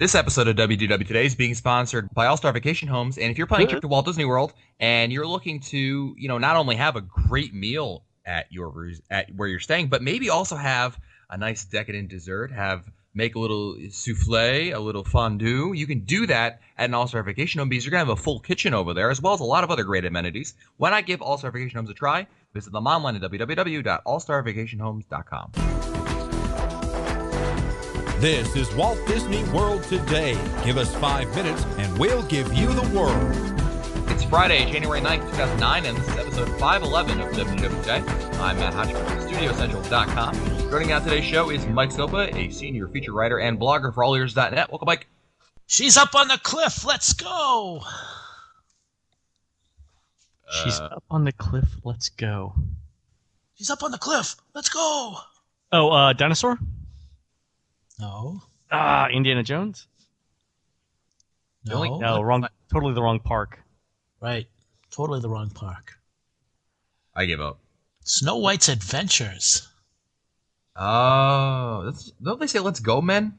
This episode of WDW Today is being sponsored by All Star Vacation Homes. And if you're planning a trip to Walt Disney World and you're looking to, not only have a great meal at where you're staying, but maybe also have a nice decadent dessert, make a little souffle, a little fondue, you can do that at an All Star Vacation Home because you're gonna have a full kitchen over there, as well as a lot of other great amenities. Why not give All Star Vacation Homes a try? Visit them online at www.allstarvacationhomes.com. This is Walt Disney World Today. Give us 5 minutes and we'll give you the world. It's Friday, January 9th, 2009, and this is episode 511 of WDW Today. I'm Matt Hodgman from StudioCentral.com. Joining on today's show is Mike Sopa, a senior feature writer and blogger for AllEars.net. Welcome, Mike. She's up on the cliff. Let's go. She's up on the cliff. Let's go. She's up on the cliff. Let's go. Oh, dinosaur? No. Indiana Jones? No. No, wrong. Totally the wrong park. Right. Totally the wrong park. I give up. Snow White's Adventures. Oh, don't they say "Let's go, men"?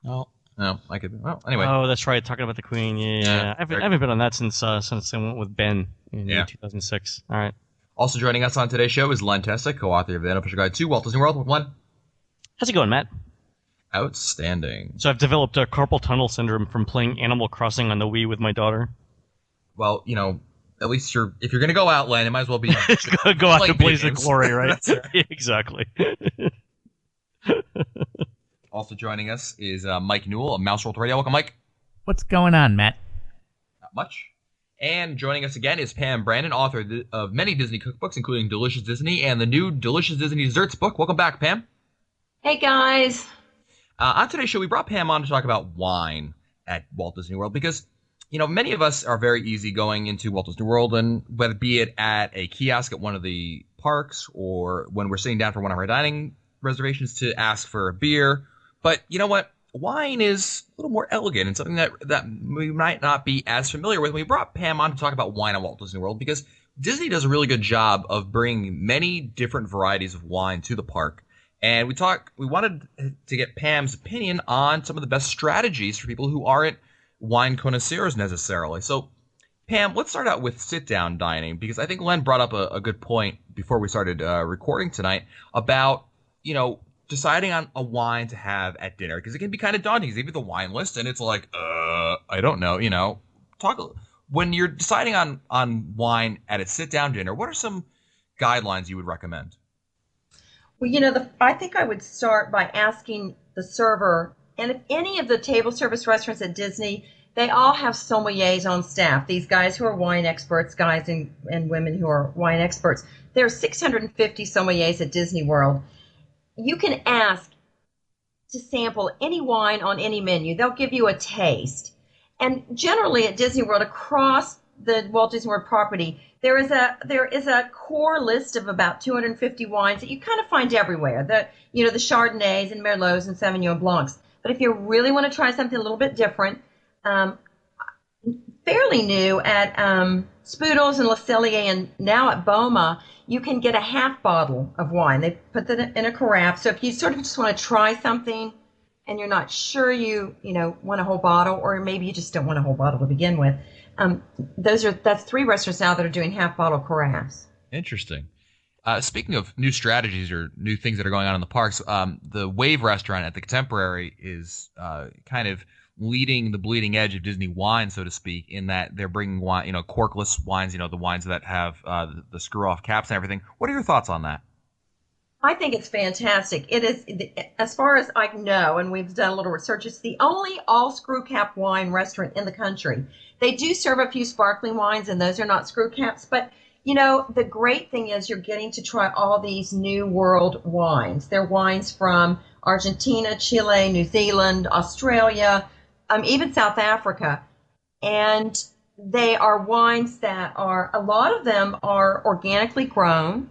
No. No, I could. Well, anyway. Oh, that's right. Talking about the Queen. Yeah. I haven't been on that since I went with Ben in 2006. All right. Also joining us on today's show is Len Testa, co-author of the Unofficial Guide to Walt Disney World. Len. How's it going, Matt? Outstanding. So I've developed a carpal tunnel syndrome from playing Animal Crossing on the Wii with my daughter. Well, at least if you're going to go out, Len, it might as well be go out to blaze of glory, right? Yeah, exactly. Also joining us is Mike Newell of Mouse World Radio. Welcome, Mike. What's going on, Matt? Not much. And joining us again is Pam Brandon, author of many Disney cookbooks, including Delicious Disney and the new Delicious Disney Desserts book. Welcome back, Pam. Hey, guys. On today's show, we brought Pam on to talk about wine at Walt Disney World because, many of us are very easy going into Walt Disney World, and whether it be it at a kiosk at one of the parks or when we're sitting down for one of our dining reservations to ask for a beer. But you know what? Wine is a little more elegant and something that we might not be as familiar with. We brought Pam on to talk about wine at Walt Disney World because Disney does a really good job of bringing many different varieties of wine to the park. And we wanted to get Pam's opinion on some of the best strategies for people who aren't wine connoisseurs necessarily. So, Pam, let's start out with sit-down dining because I think Len brought up a good point before we started recording tonight about, deciding on a wine to have at dinner because it can be kind of daunting. Even the wine list, and it's like, I don't know. When you're deciding on wine at a sit-down dinner, what are some guidelines you would recommend? Well, I think I would start by asking the server, and if any of the table service restaurants at Disney, they all have sommeliers on staff. These guys who are wine experts, guys and women who are wine experts. There are 650 sommeliers at Disney World. You can ask to sample any wine on any menu. They'll give you a taste. And generally at Disney World, across the Walt Disney World property, there is a core list of about 250 wines that you kind of find everywhere. The Chardonnays and Merlots and Sauvignon Blancs. But if you really want to try something a little bit different, fairly new at Spoodles and Le Cellier and now at Boma, you can get a half bottle of wine. They put that in a carafe. So if you sort of just want to try something and you're not sure you want a whole bottle, or maybe you just don't want a whole bottle to begin with, that's 3 restaurants now that are doing half bottle carafes. Interesting. Speaking of new strategies or new things that are going on in the parks, the Wave restaurant at the Contemporary is kind of leading the bleeding edge of Disney wine, so to speak, in that they're bringing wine, corkless wines, the wines that have the screw-off caps and everything. What are your thoughts on that? I think it's fantastic. It is, as far as I know, and we've done a little research, it's the only all screw cap wine restaurant in the country. They do serve a few sparkling wines, and those are not screw caps. But, the great thing is you're getting to try all these new world wines. They're wines from Argentina, Chile, New Zealand, Australia, even South Africa. And they are wines that a lot of them are organically grown.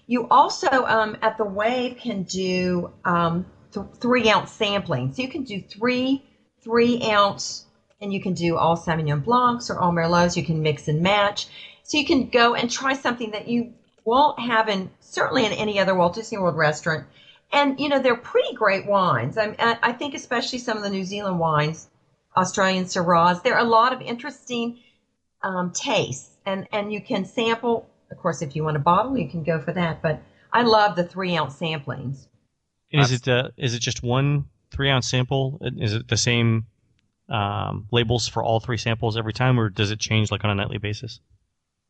You also, at the Wave, can do 3-ounce sampling. So you can do 3-ounce, and you can do all Sauvignon Blancs or all Merlots. You can mix and match. So you can go and try something that you won't have certainly in any other Walt Disney World restaurant. And they're pretty great wines. I think especially some of the New Zealand wines, Australian Syrahs. There are a lot of interesting tastes, and you can sample. Of course, if you want a bottle, you can go for that. But I love the 3-ounce samplings. Is it just one 3-ounce sample? Is it the same labels for all 3 samples every time, or does it change like on a nightly basis?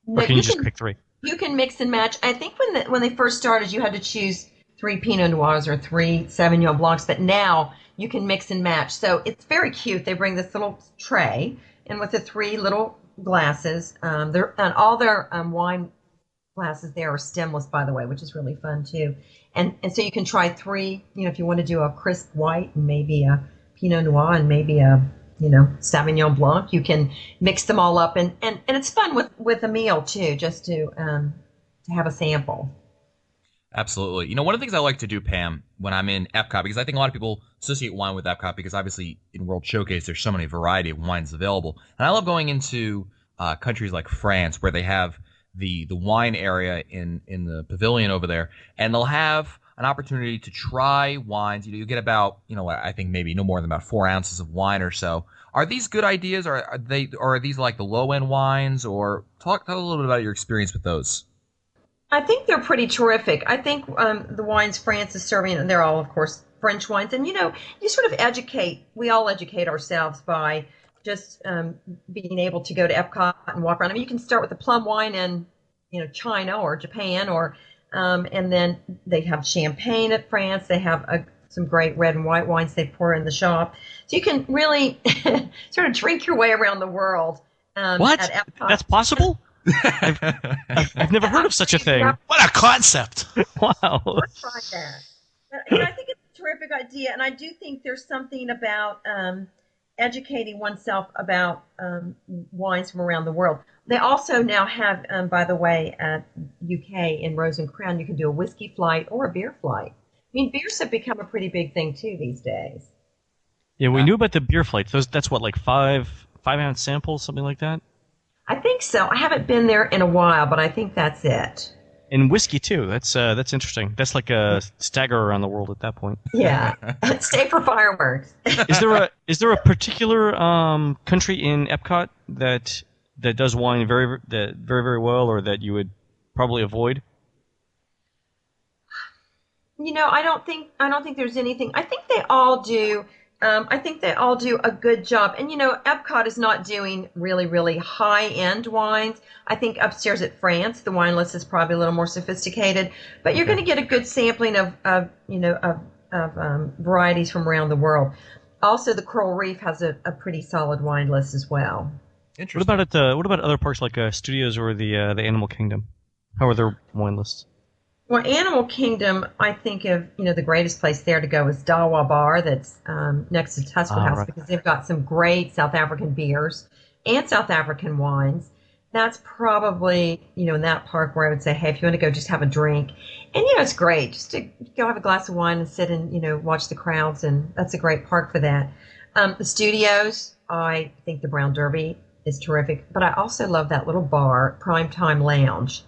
No, or can you just pick 3? You can mix and match. I think when they first started, you had to choose 3 Pinot Noirs or 3 Sauvignon Blancs, but now you can mix and match. So it's very cute. They bring this little tray and with the 3 little glasses. And all their wine glasses there are stemless, by the way, which is really fun too. And so you can try 3. If you want to do a crisp white and maybe a Pinot Noir and maybe a Sauvignon Blanc, you can mix them all up, and it's fun with a meal too, just to have a sample. Absolutely. One of the things I like to do, Pam, when I'm in Epcot, because I think a lot of people associate wine with Epcot because obviously in World Showcase there's so many variety of wines available. And I love going into countries like France where they have the wine area in the pavilion over there, and they'll have an opportunity to try wines. You get about, I think maybe no more than about 4 ounces of wine or so. Are these good ideas, or are these like the low end wines? Or talk a little bit about your experience with those. I think they're pretty terrific. I think the wines France is serving, and they're all, of course, French wines. And, you sort of we all educate ourselves by just being able to go to Epcot and walk around. I mean, you can start with the plum wine in, China or Japan, or and then they have champagne at France. They have some great red and white wines they pour in the shop. So you can really sort of drink your way around the world. What? At Epcot. That's possible? I've never heard of such a thing. What a concept! Wow. Let's try that. But, I think it's a terrific idea, and I do think there's something about educating oneself about wines from around the world. They also now have, by the way, at UK in Rose and Crown, you can do a whiskey flight or a beer flight. I mean, beers have become a pretty big thing too these days. Yeah, we knew about the beer flights. That's what, like 5-ounce samples, something like that? I think so. I haven't been there in a while, but I think that's it. And whiskey too. That's interesting. That's like a stagger around the world at that point. Yeah, stay for fireworks. Is there a particular country in Epcot that does wine very very well, or that you would probably avoid? I don't think there's anything. I think they all do. I think they all do a good job. And, Epcot is not doing really, really high-end wines. I think upstairs at France, the wine list is probably a little more sophisticated. But you're going to get a good sampling of varieties from around the world. Also, the Coral Reef has a pretty solid wine list as well. Interesting. What about other parks like Studios or the Animal Kingdom? How are their wine lists? Well, Animal Kingdom, I think of, the greatest place there to go is Dawa Bar, that's next to Tusker House, right. because they've got some great South African beers and South African wines. That's probably, in that park where I would say, hey, if you want to go just have a drink. And, it's great just to go have a glass of wine and sit and, watch the crowds, and that's a great park for that. The Studios, I think the Brown Derby is terrific, but I also love that little bar, Primetime Lounge,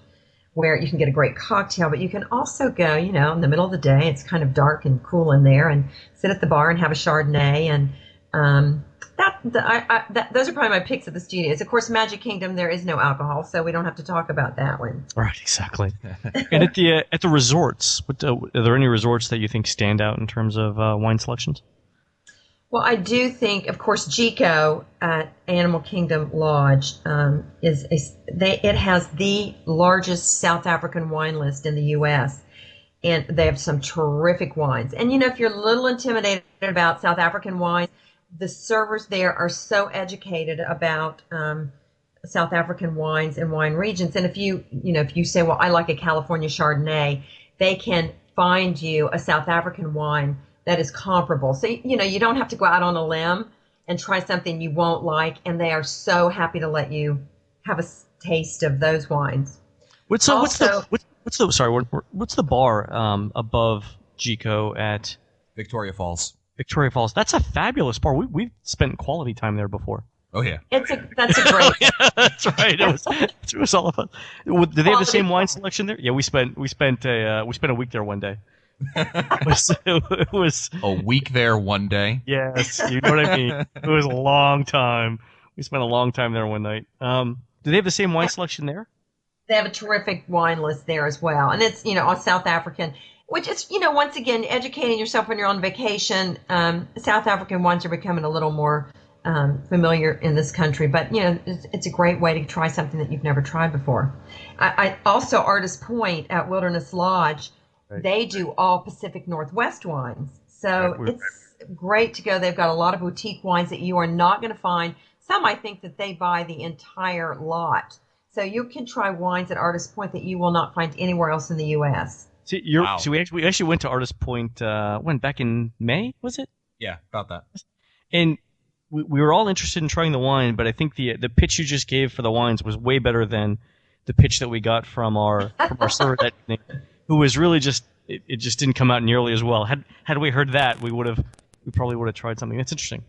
where you can get a great cocktail, but you can also go, in the middle of the day, it's kind of dark and cool in there, and sit at the bar and have a Chardonnay. And those are probably my picks at the Studios. Of course, Magic Kingdom, there is no alcohol, so we don't have to talk about that one. Right, exactly. And at the resorts, are there any resorts that you think stand out in terms of wine selections? Well, I do think, of course, Jiko at Animal Kingdom Lodge it has the largest South African wine list in the U.S., and they have some terrific wines. And, if you're a little intimidated about South African wines, the servers there are so educated about South African wines and wine regions. And if you say, well, I like a California Chardonnay, they can find you a South African wine that is comparable. So, you don't have to go out on a limb and try something you won't like, and they are so happy to let you have a taste of those wines. What's the bar above Jiko at Victoria Falls. Victoria Falls? That's a fabulous bar. We've spent quality time there before. Oh yeah, that's a great. Yeah, that's right. It was all fun. Do they have the same wine selection there? Yeah, we spent a week there one day. It was A week there one day. yes, you know what I mean. It was a long time. We spent a long time there one night. Do they have the same wine selection there? They have a terrific wine list there as well. And it's, all South African, which is, once again, educating yourself when you're on vacation. South African wines are becoming a little more familiar in this country. But, it's a great way to try something that you've never tried before. I also, Artist Point at Wilderness Lodge, Right. they do all Pacific Northwest wines. So Right. it's great to go. They've got a lot of boutique wines that you are not going to find. Some, I think, that they buy the entire lot. So you can try wines at Artist Point that you will not find anywhere else in the U.S. Wow. So we actually went to Artist Point when back in May, was it? Yeah, about that. And we were all interested in trying the wine, but I think the pitch you just gave for the wines was way better than the pitch that we got from our server that evening, who was really just it just didn't come out nearly as well. Had we heard that, we probably would have tried something. That's interesting.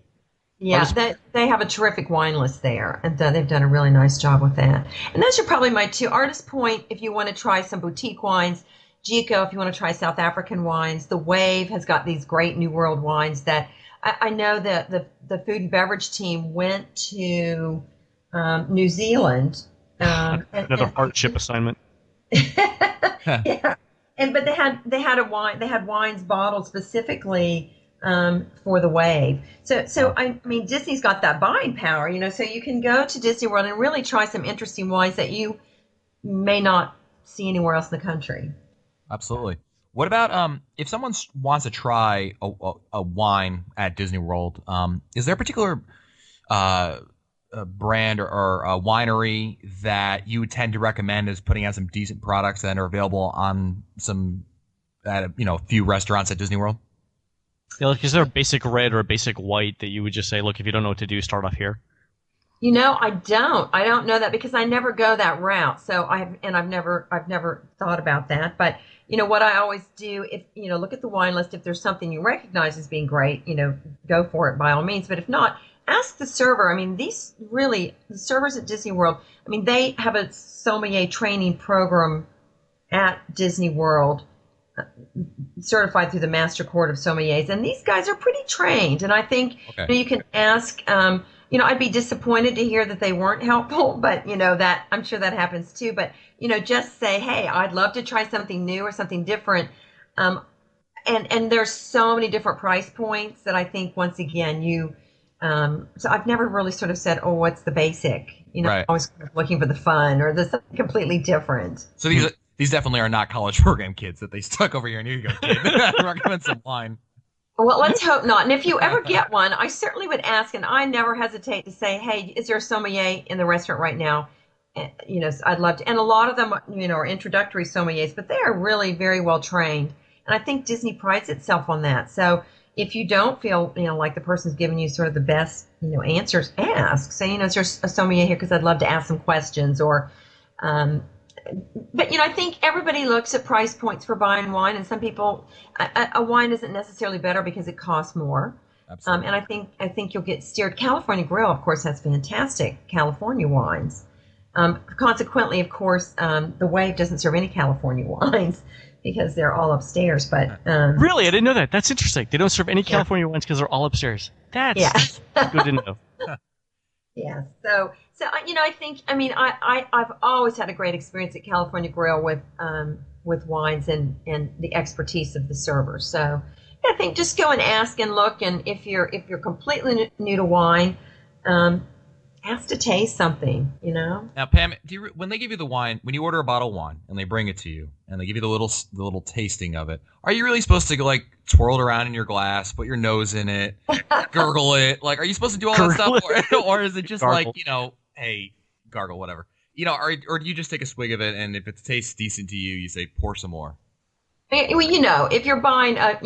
Yeah, they have a terrific wine list there, and they've done a really nice job with that. And those are probably my two. Artist Point, if you want to try some boutique wines. Gico, if you want to try South African wines. The Wave has got these great New World wines that I know that the food and beverage team went to New Zealand. Another hardship assignment. Yeah, but they had wines bottled specifically for the Wave. So I mean, Disney's got that buying power, so you can go to Disney World and really try some interesting wines that you may not see anywhere else in the country. Absolutely. What about if someone wants to try a wine at Disney World? Is there a particular brand or a winery that you would tend to recommend as putting out some decent products that are available on at a few restaurants at Disney World? Yeah, like, is there a basic red or a basic white that you would just say, look, if you don't know what to do, start off here? I don't know that because I never go that route. So I've never thought about that. But what I always do, if look at the wine list. If there's something you recognize as being great, go for it by all means. But if not, ask the server. I mean, the servers at Disney World. I mean, they have a sommelier training program at Disney World, certified through the Master Court of Sommeliers, and these guys are pretty trained. And I think you can ask. I'd be disappointed to hear that they weren't helpful, but that I'm sure that happens too. But just say, hey, I'd love to try something new or something different. And there's so many different price points that I think once again so I've never really sort of said, oh, what's the basic? Right. Always looking for the fun or the something completely different. So these definitely are not college program kids that they stuck over here. And here you go, kid. Recommend some wine. Well, let's hope not. And if you ever get one, I certainly would ask, and I never hesitate to say, hey, is there a sommelier in the restaurant right now? I'd love to. And a lot of them, are introductory sommeliers, but they are really very well trained. And I think Disney prides itself on that. So if you don't feel, like the person's giving you sort of the best, answers, ask. Say, is there a sommelier here? Because I'd love to ask some questions. Or, but I think everybody looks at price points for buying wine, and some people, a wine isn't necessarily better because it costs more. Absolutely. And I think you'll get steered. California Grill, of course, has fantastic California wines. Consequently, of course, the Wave doesn't serve any California wines because they're all upstairs. But Really? I didn't know that. That's interesting. They don't serve any California wines because they're all upstairs. That's good to know. Yeah. So I think I've always had a great experience at California Grill with wines and the expertise of the servers. So I think just go and ask and look, and if you're completely new to wine, ask to taste something. Now, Pam, when they give you the wine, when you order a bottle of wine and they bring it to you and they give you the little tasting of it, are you really supposed to like twirl it around in your glass, put your nose in it, gurgle it? Like, are you supposed to do all that stuff, or is it just gargle. Like hey, gargle, whatever? Or do you just take a swig of it, and if it tastes decent to you, you say pour some more? Well, if you're buying a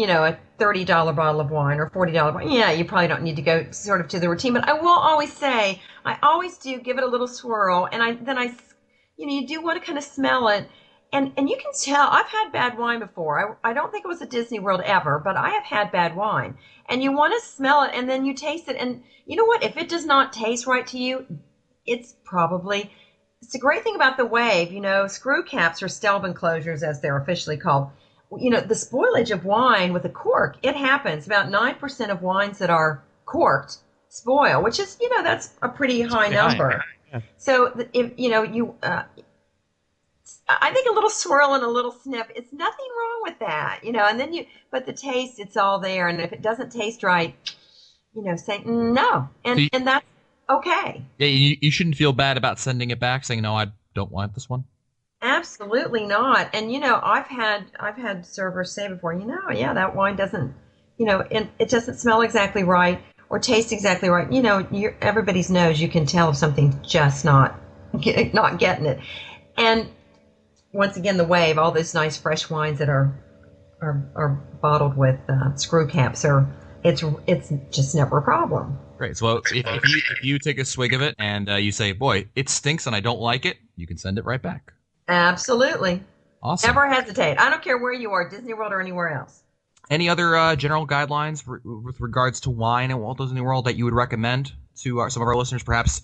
$30 bottle of wine or $40 wine, you probably don't need to go sort of to the routine. But I will always say, I always do give it a little swirl, and then you do want to kind of smell it, and you can tell. I've had bad wine before. I don't think it was at Disney World ever, but I have had bad wine, and you want to smell it, and then you taste it, and you know what? If it does not taste right to you, it's the great thing about the Wave. Screw caps or Stelvin closures, as they're officially called. the spoilage of wine with a cork, it happens. About 9% of wines that are corked spoil, which is, that's a pretty high number. Yeah. So if, I think a little swirl and a little sniff, it's nothing wrong with that, and then but the taste, it's all there. And if it doesn't taste right, say no. And that's okay. Yeah, you shouldn't feel bad about sending it back, saying, no, I don't want this one. Absolutely not. And I've had servers say before, yeah, that wine doesn't, and it doesn't smell exactly right or taste exactly right. Everybody's knows you can tell if something's just not getting it. And once again, the Wave, all those nice fresh wines that are bottled with screw caps it's just never a problem. Great. So if you take a swig of it and you say, boy, it stinks and I don't like it, you can send it right back. Absolutely. Awesome. Never hesitate. I don't care where you are, Disney World or anywhere else. Any other general guidelines with regards to wine at Walt Disney World that you would recommend to some of our listeners? Perhaps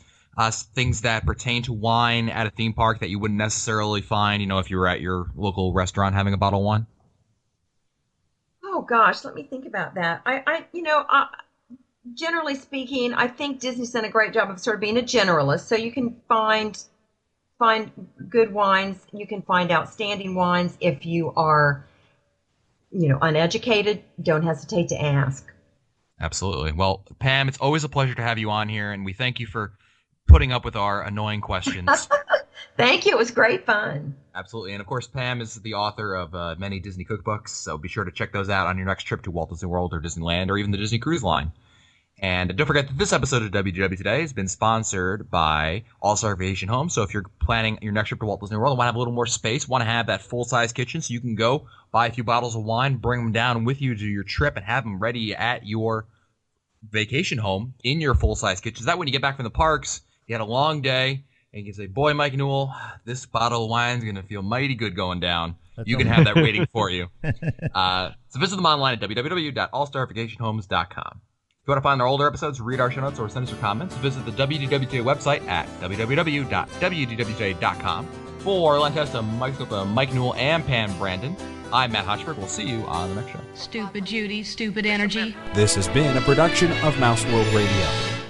things that pertain to wine at a theme park that you wouldn't necessarily find, if you were at your local restaurant having a bottle of wine? Oh, gosh, let me think about that. I generally speaking, I think Disney's done a great job of sort of being a generalist. So you can find good wines. You can find outstanding wines. If you are, uneducated, don't hesitate to ask. Absolutely. Well, Pam, it's always a pleasure to have you on here, and we thank you for putting up with our annoying questions. Thank you. It was great fun. Absolutely. And of course, Pam is the author of many Disney cookbooks, so be sure to check those out on your next trip to Walt Disney World or Disneyland or even the Disney Cruise Line. And don't forget that this episode of WDW Today has been sponsored by All-Star Vacation Homes. So if you're planning your next trip to Walt Disney World and want to have a little more space, want to have that full-size kitchen so you can go buy a few bottles of wine, bring them down with you to your trip, and have them ready at your vacation home in your full-size kitchen. So that when you get back from the parks, you had a long day, and you can say, boy, Mike Newell, this bottle of wine is going to feel mighty good going down. You can have that waiting for you. So visit them online at www.allstarvacationhomes.com. If you want to find our older episodes, read our show notes, or send us your comments, visit the WDWJ website at www.wdwj.com. For Lancaster, Mike Newell, and Pam Brandon, I'm Matt Hotchberg. We'll see you on the next show. Stupid Judy, stupid energy. This has been a production of Mouse World Radio.